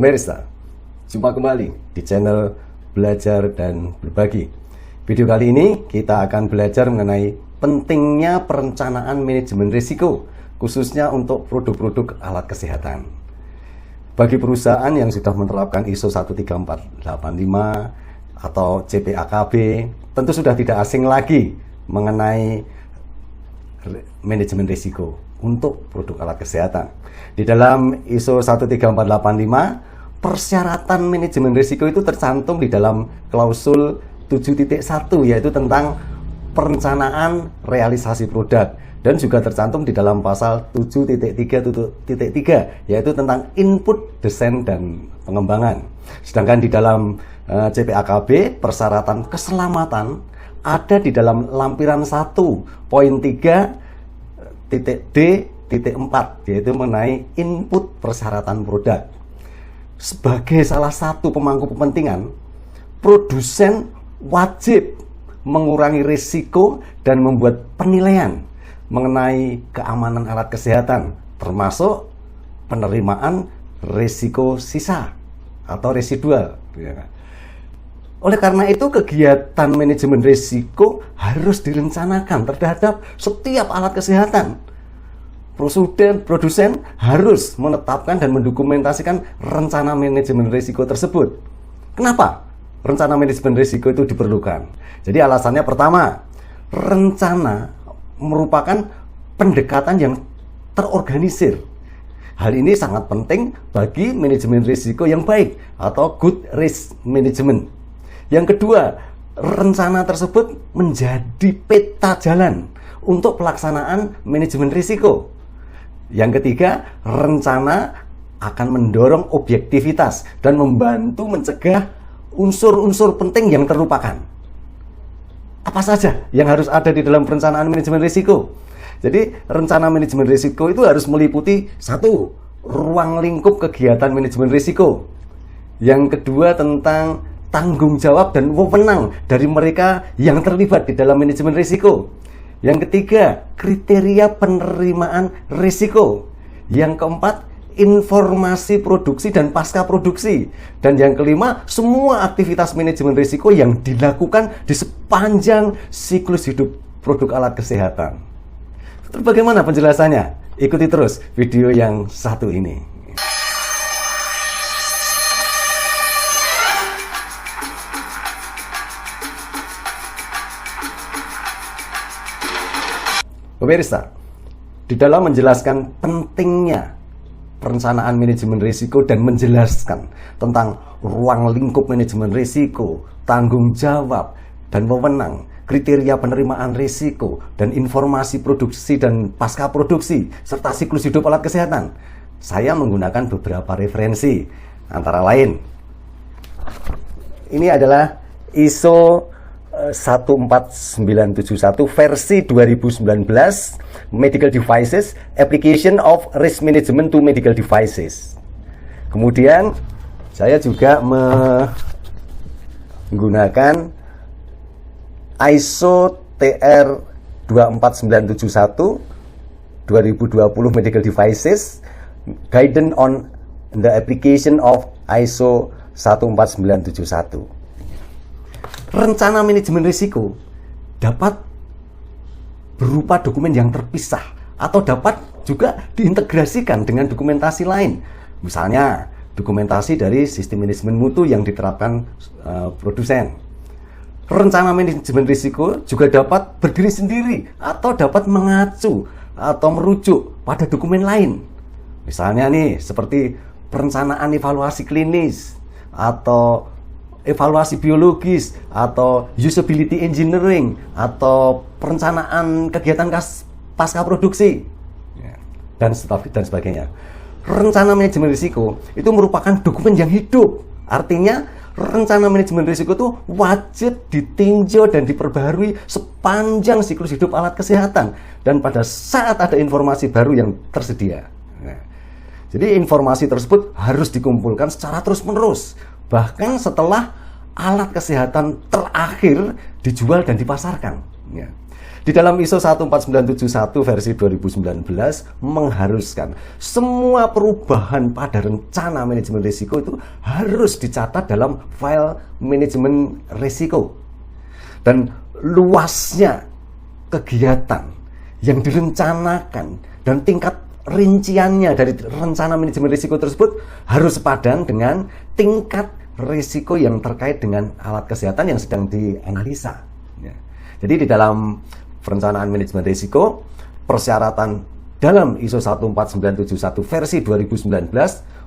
Pemirsa, jumpa kembali di channel Belajar dan Berbagi. Video kali ini kita akan belajar mengenai pentingnya perencanaan manajemen risiko, khususnya untuk produk-produk alat kesehatan. Bagi perusahaan yang sudah menerapkan ISO 13485 atau CPAKB, tentu sudah tidak asing lagi mengenai manajemen risiko untuk produk alat kesehatan. Di dalam ISO 13485, persyaratan manajemen risiko itu tercantum di dalam klausul 7.1, yaitu tentang perencanaan realisasi produk, dan juga tercantum di dalam pasal 7.3.3, yaitu tentang input, desain, dan pengembangan. Sedangkan di dalam CPAKB, persyaratan keselamatan ada di dalam lampiran 1.3.D.4, yaitu mengenai input persyaratan produk. Sebagai salah satu pemangku kepentingan, produsen wajib mengurangi risiko dan membuat penilaian mengenai keamanan alat kesehatan, termasuk penerimaan risiko sisa atau residual. Oleh karena itu, kegiatan manajemen risiko harus direncanakan terhadap setiap alat kesehatan. Produsen harus menetapkan dan mendokumentasikan rencana manajemen risiko tersebut. Kenapa rencana manajemen risiko itu diperlukan? Jadi alasannya, pertama, rencana merupakan pendekatan yang terorganisir. Hal ini sangat penting bagi manajemen risiko yang baik atau good risk management. Yang kedua, rencana tersebut menjadi peta jalan untuk pelaksanaan manajemen risiko. Yang ketiga, rencana akan mendorong objektivitas dan membantu mencegah unsur-unsur penting yang terlupakan. Apa saja yang harus ada di dalam perencanaan manajemen risiko? Jadi, rencana manajemen risiko itu harus meliputi: satu, ruang lingkup kegiatan manajemen risiko. Yang kedua, tentang tanggung jawab dan wewenang dari mereka yang terlibat di dalam manajemen risiko. Yang ketiga, kriteria penerimaan risiko. Yang keempat, informasi produksi dan pasca produksi. Dan yang kelima, semua aktivitas manajemen risiko yang dilakukan di sepanjang siklus hidup produk alat kesehatan. Terus bagaimana penjelasannya? Ikuti terus video yang satu ini. Pemirsa, di dalam menjelaskan pentingnya perencanaan manajemen risiko dan menjelaskan tentang ruang lingkup manajemen risiko, tanggung jawab dan wewenang, kriteria penerimaan risiko, dan informasi produksi dan pasca produksi, serta siklus hidup alat kesehatan, saya menggunakan beberapa referensi. Antara lain, ini adalah ISO 14971 versi 2019, Medical Devices, Application of Risk Management to Medical Devices. Kemudian saya juga menggunakan ISO TR 24971 2020 Medical Devices, Guidance on the Application of ISO 14971. Rencana manajemen risiko dapat berupa dokumen yang terpisah atau dapat juga diintegrasikan dengan dokumentasi lain. Misalnya, dokumentasi dari sistem manajemen mutu yang diterapkan produsen. Rencana manajemen risiko juga dapat berdiri sendiri atau dapat mengacu atau merujuk pada dokumen lain. Misalnya nih, seperti perencanaan evaluasi klinis atau evaluasi biologis atau usability engineering atau perencanaan kegiatan pasca produksi dan sebagainya. Rencana manajemen risiko itu merupakan dokumen yang hidup. Artinya, rencana manajemen risiko itu wajib ditinjau dan diperbaharui sepanjang siklus hidup alat kesehatan dan pada saat ada informasi baru yang tersedia. Jadi informasi tersebut harus dikumpulkan secara terus-menerus, bahkan setelah alat kesehatan terakhir dijual dan dipasarkan. Di dalam ISO 14971 versi 2019 mengharuskan semua perubahan pada rencana manajemen risiko itu harus dicatat dalam file manajemen risiko. Dan luasnya kegiatan yang direncanakan dan tingkat rinciannya dari rencana manajemen risiko tersebut harus sepadan dengan tingkat risiko yang terkait dengan alat kesehatan yang sedang dianalisa. Jadi di dalam perencanaan manajemen risiko, persyaratan dalam ISO 14971 versi 2019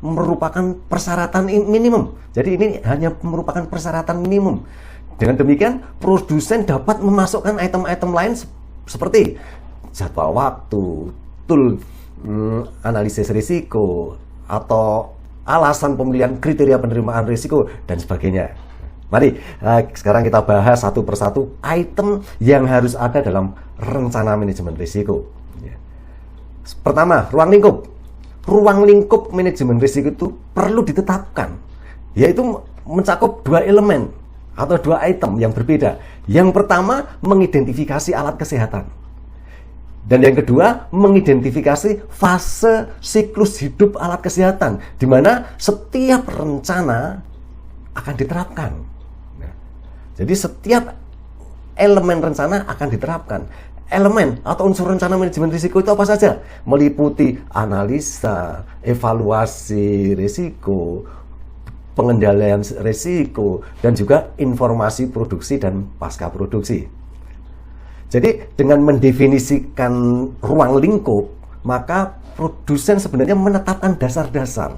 merupakan persyaratan minimum. Jadi ini hanya merupakan persyaratan minimum. Dengan demikian, produsen dapat memasukkan item-item lain seperti jadwal waktu, tool analisis risiko, atau alasan pemilihan kriteria penerimaan risiko, dan sebagainya. Mari sekarang kita bahas satu persatu item yang harus ada dalam rencana manajemen risiko. Pertama, ruang lingkup. Ruang lingkup manajemen risiko itu perlu ditetapkan, yaitu mencakup dua elemen atau dua item yang berbeda. Yang pertama, mengidentifikasi alat kesehatan. Dan yang kedua, mengidentifikasi fase siklus hidup alat kesehatan, di mana setiap rencana akan diterapkan. Jadi setiap elemen rencana akan diterapkan. Elemen atau unsur rencana manajemen risiko itu apa saja? Meliputi analisa, evaluasi risiko, pengendalian risiko, dan juga informasi produksi dan pasca produksi. Jadi dengan mendefinisikan ruang lingkup, maka produsen sebenarnya menetapkan dasar-dasar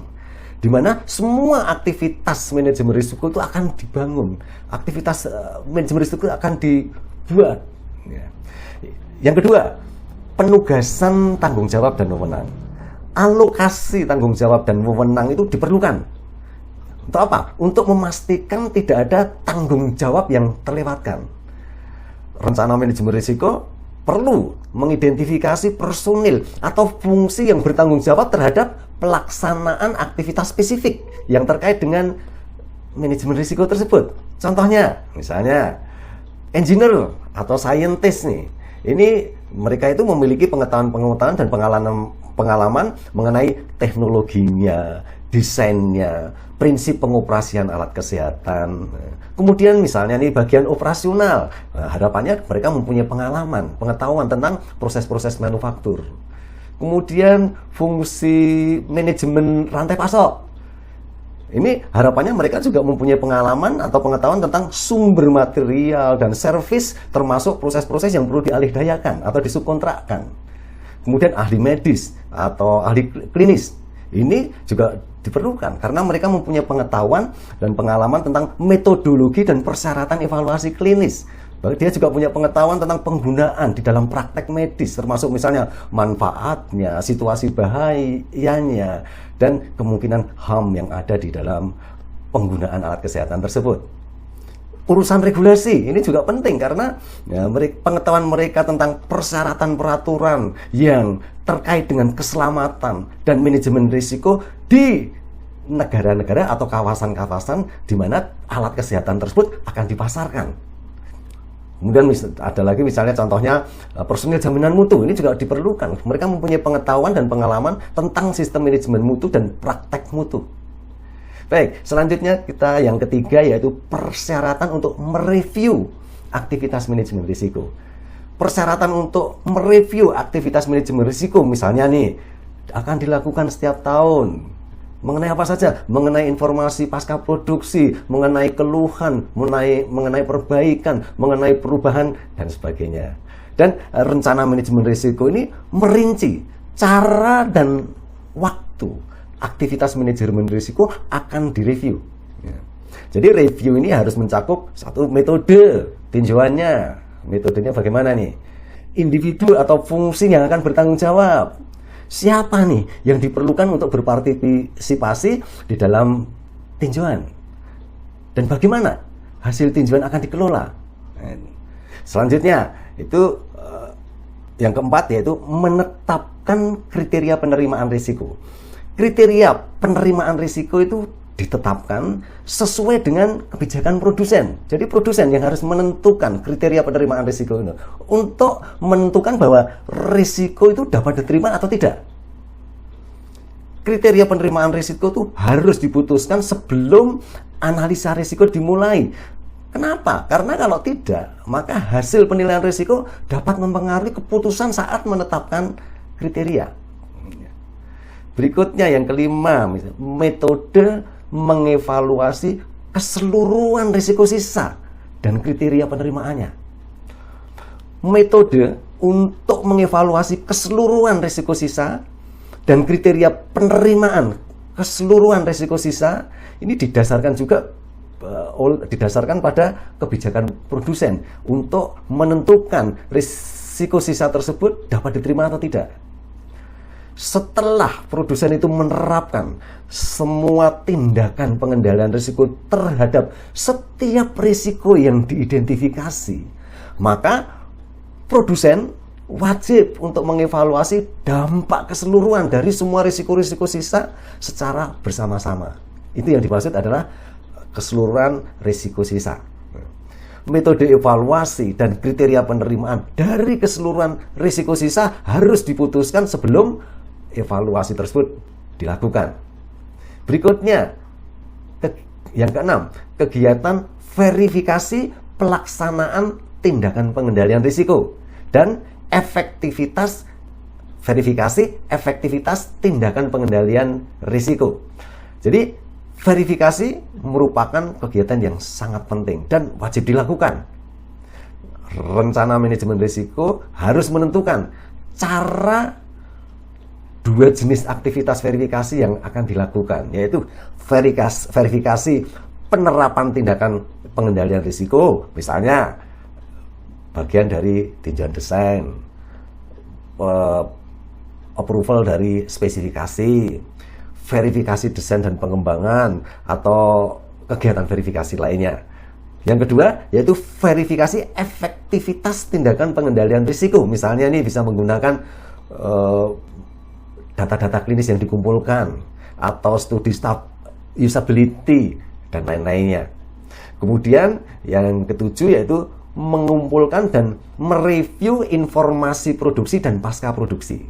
di mana semua aktivitas manajemen risiko itu akan dibangun, aktivitas manajemen risiko akan dibuat. Yang kedua, penugasan tanggung jawab dan wewenang. Alokasi tanggung jawab dan wewenang itu diperlukan. Untuk apa? Untuk memastikan tidak ada tanggung jawab yang terlewatkan. Rencana manajemen risiko perlu mengidentifikasi personil atau fungsi yang bertanggung jawab terhadap pelaksanaan aktivitas spesifik yang terkait dengan manajemen risiko tersebut. Contohnya, misalnya engineer atau scientist nih. Ini mereka itu memiliki pengetahuan dan pengalaman mengenai teknologinya, desainnya, prinsip pengoperasian alat kesehatan. Kemudian misalnya nih bagian operasional, harapannya mereka mempunyai pengetahuan tentang proses-proses manufaktur. Kemudian fungsi manajemen rantai pasok. Ini harapannya mereka juga mempunyai pengalaman atau pengetahuan tentang sumber material dan servis, termasuk proses-proses yang perlu dialihdayakan atau disubkontrakkan. Kemudian ahli medis atau ahli klinis. Ini juga diperlukan karena mereka mempunyai pengetahuan dan pengalaman tentang metodologi dan persyaratan evaluasi klinis. Dia juga punya pengetahuan tentang penggunaan di dalam praktek medis, termasuk misalnya manfaatnya, situasi bahayanya, dan kemungkinan HAM yang ada di dalam penggunaan alat kesehatan tersebut. Urusan regulasi ini juga penting karena pengetahuan mereka tentang persyaratan peraturan yang terkait dengan keselamatan dan manajemen risiko di negara-negara atau kawasan-kawasan di mana alat kesehatan tersebut akan dipasarkan. Kemudian ada lagi misalnya contohnya personil jaminan mutu, ini juga diperlukan. Mereka mempunyai pengetahuan dan pengalaman tentang sistem manajemen mutu dan praktek mutu. Baik, selanjutnya kita yang ketiga yaitu persyaratan untuk mereview aktivitas manajemen risiko. Persyaratan untuk mereview aktivitas manajemen risiko misalnya nih akan dilakukan setiap tahun. Mengenai apa saja? Mengenai informasi pasca produksi, mengenai keluhan, mengenai perbaikan, mengenai perubahan, dan sebagainya. Dan rencana manajemen risiko ini merinci cara dan waktu aktivitas manajemen risiko akan direview. Jadi review ini harus mencakup satu metode tinjauannya. Metodenya bagaimana nih? Individu atau fungsi yang akan bertanggung jawab. Siapa nih yang diperlukan untuk berpartisipasi di dalam tinjauan? Dan bagaimana hasil tinjauan akan dikelola? Selanjutnya, itu yang keempat yaitu menetapkan kriteria penerimaan risiko. Kriteria penerimaan risiko itu ditetapkan sesuai dengan kebijakan produsen. Jadi produsen yang harus menentukan kriteria penerimaan risiko ini untuk menentukan bahwa risiko itu dapat diterima atau tidak. Kriteria penerimaan risiko itu harus diputuskan sebelum analisa risiko dimulai. Kenapa? Karena kalau tidak, maka hasil penilaian risiko dapat mempengaruhi keputusan saat menetapkan kriteria. Berikutnya yang kelima, metode mengevaluasi keseluruhan risiko sisa dan kriteria penerimaannya. Metode untuk mengevaluasi keseluruhan risiko sisa dan kriteria penerimaan keseluruhan risiko sisa ini didasarkan pada kebijakan produsen untuk menentukan risiko sisa tersebut dapat diterima atau tidak. Setelah produsen itu menerapkan semua tindakan pengendalian risiko terhadap setiap risiko yang diidentifikasi, maka produsen wajib untuk mengevaluasi dampak keseluruhan dari semua risiko-risiko sisa secara bersama-sama. Itu yang dimaksud adalah keseluruhan risiko sisa. Metode evaluasi dan kriteria penerimaan dari keseluruhan risiko sisa harus diputuskan sebelum evaluasi tersebut dilakukan. Berikutnya, yang keenam, kegiatan verifikasi pelaksanaan tindakan pengendalian risiko dan verifikasi efektivitas tindakan pengendalian risiko. Jadi verifikasi merupakan kegiatan yang sangat penting dan wajib dilakukan. Rencana manajemen risiko harus menentukan cara dua jenis aktivitas verifikasi yang akan dilakukan, yaitu verifikasi penerapan tindakan pengendalian risiko, misalnya bagian dari tinjauan desain, approval dari spesifikasi, verifikasi desain dan pengembangan, atau kegiatan verifikasi lainnya. Yang kedua, yaitu verifikasi efektivitas tindakan pengendalian risiko. Misalnya nih bisa menggunakan data-data klinis yang dikumpulkan, atau studi usability, dan lain-lainnya. Kemudian yang ketujuh yaitu mengumpulkan dan mereview informasi produksi dan pasca produksi.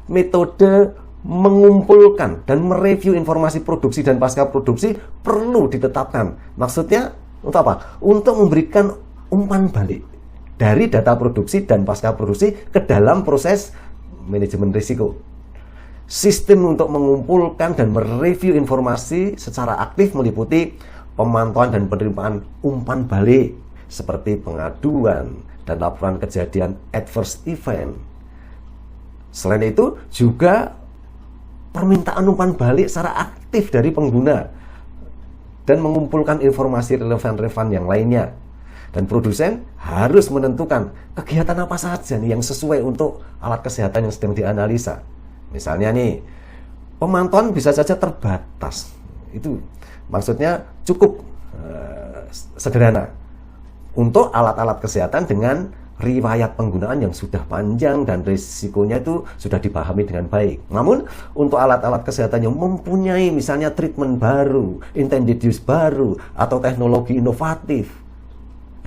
Metode mengumpulkan dan mereview informasi produksi dan pasca produksi perlu ditetapkan. Maksudnya untuk apa? Untuk memberikan umpan balik dari data produksi dan pasca produksi ke dalam proses manajemen risiko. Sistem untuk mengumpulkan dan mereview informasi secara aktif meliputi pemantauan dan penerimaan umpan balik seperti pengaduan dan laporan kejadian adverse event. Selain itu juga permintaan umpan balik secara aktif dari pengguna dan mengumpulkan informasi relevan yang lainnya. Dan produsen harus menentukan kegiatan apa saja nih yang sesuai untuk alat kesehatan yang sedang dianalisa. Misalnya nih, pemantauan bisa saja terbatas. Itu maksudnya cukup sederhana. Untuk alat-alat kesehatan dengan riwayat penggunaan yang sudah panjang dan risikonya itu sudah dipahami dengan baik. Namun, untuk alat-alat kesehatan yang mempunyai misalnya treatment baru, intended use baru, atau teknologi inovatif,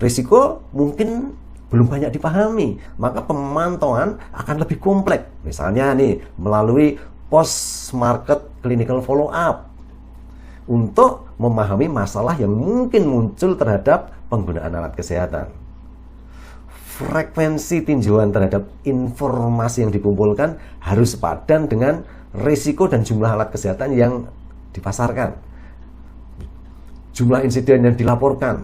risiko mungkin belum banyak dipahami, maka pemantauan akan lebih kompleks. Misalnya nih, melalui post-market clinical follow-up untuk memahami masalah yang mungkin muncul terhadap penggunaan alat kesehatan. Frekuensi tinjauan terhadap informasi yang dikumpulkan harus sepadan dengan risiko dan jumlah alat kesehatan yang dipasarkan, jumlah insiden yang dilaporkan,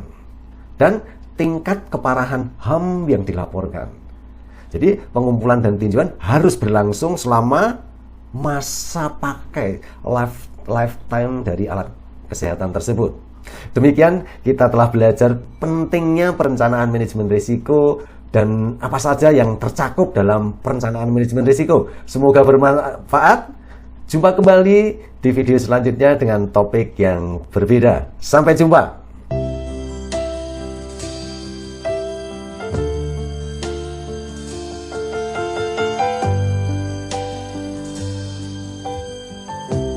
dan tingkat keparahan HAM yang dilaporkan. Jadi pengumpulan dan tinjauan harus berlangsung selama masa pakai lifetime dari alat kesehatan tersebut. Demikian kita telah belajar pentingnya perencanaan manajemen risiko dan apa saja yang tercakup dalam perencanaan manajemen risiko. Semoga bermanfaat. Jumpa kembali di video selanjutnya dengan topik yang berbeda. Sampai jumpa.